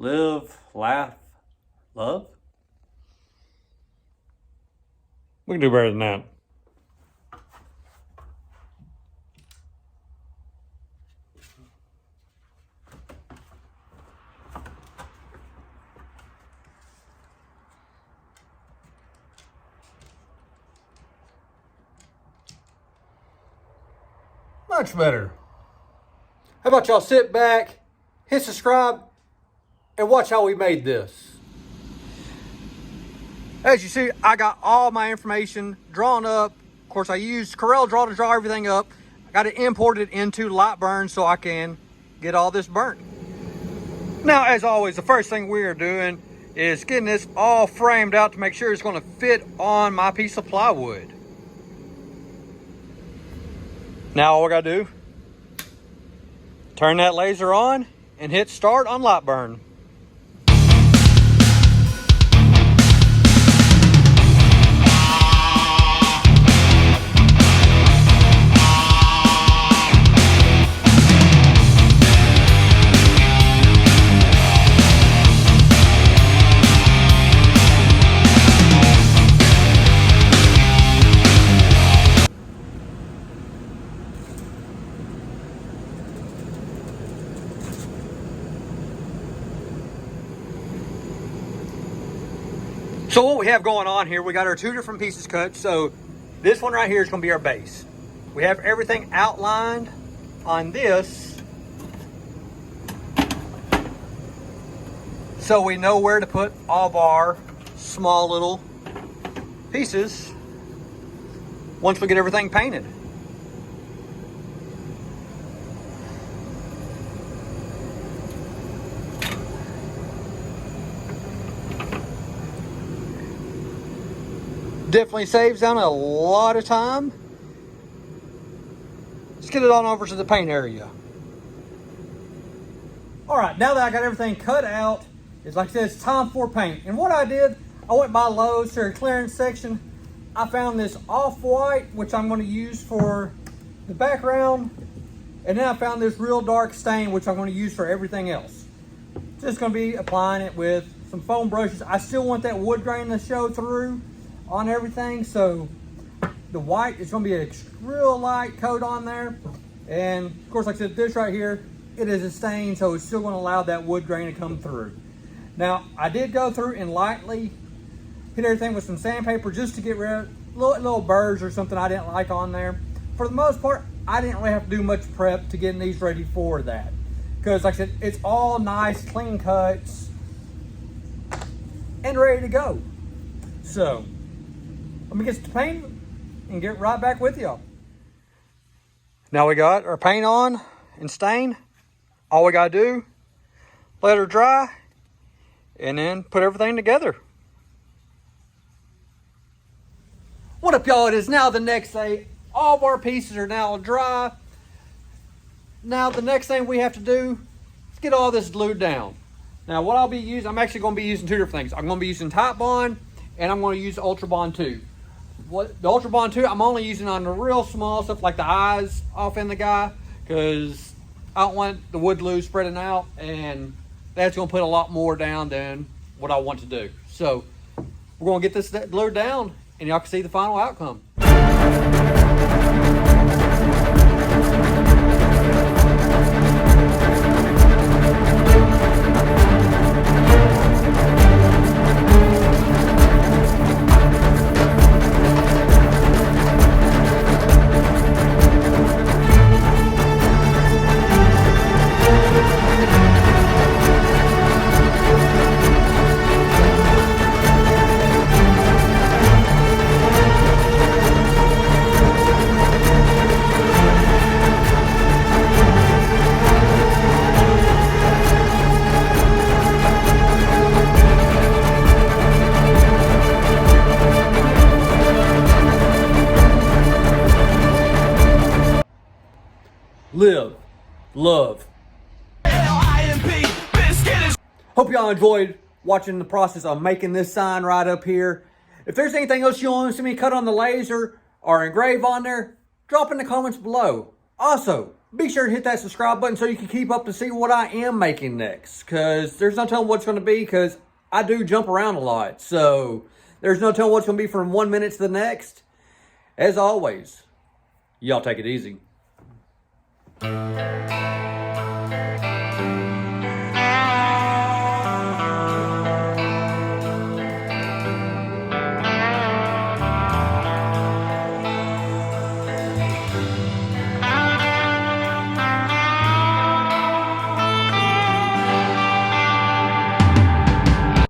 Live, laugh, love? We can do better than that. Much better. How about y'all sit back, hit subscribe, and watch how we made this. As you see, I got all my information drawn up. Of course, I used CorelDRAW to draw everything up. I got it imported into Lightburn so I can get all this burnt. Now, as always, the first thing we are doing is getting this all framed out to make sure it's going to fit on my piece of plywood. Now all we gotta do, turn that laser on and hit start on Lightburn. So what we have going on here, we got our two different pieces cut. So this one right here is going to be our base. We have everything outlined on this, so we know where to put all of our small little pieces once we get everything painted. Definitely saves down a lot of time. Let's get it on over to the paint area. All right, now that I got everything cut out, it's like I said, it's time for paint. And what I did, I went by Lowe's to a clearance section. I found this off-white, which I'm going to use for the background. And then I found this real dark stain, which I'm going to use for everything else. Just going to be applying it with some foam brushes. I still want that wood grain to show through on everything, so the white is going to be a real light coat on there. And of course, like I said, this right here, it is a stain, so it's still going to allow that wood grain to come through. Now, I did go through and lightly hit everything with some sandpaper just to get rid of little burrs or something I didn't like on there. For the most part, I didn't really have to do much prep to getting these ready for that, because like I said, it's all nice clean cuts and ready to go. So let me get to paint and get right back with y'all. Now we got our paint on and stain. All we gotta do, let her dry, and then put everything together. What up, y'all? It is now the next day. All of our pieces are now dry. Now the next thing we have to do is get all this glued down. Now what I'll be using, I'm actually going to be using two different things. I'm going to be using Titebond, and I'm going to use Ultra Bond 2. The Ultra Bond 2, I'm only using on the real small stuff like the eyes off in the guy, because I don't want the wood glue spreading out, and that's going to put a lot more down than what I want to do. So we're going to get this glued down, and y'all can see the final outcome. Live, love. Hope y'all enjoyed watching the process of making this sign right up here. If there's anything else you want to see me cut on the laser or engrave on there, drop in the comments below. Also, be sure to hit that subscribe button so you can keep up to see what I am making next. Because there's no telling what's going to be, because I do jump around a lot. So there's no telling what's going to be from 1 minute to the next. As always, y'all take it easy.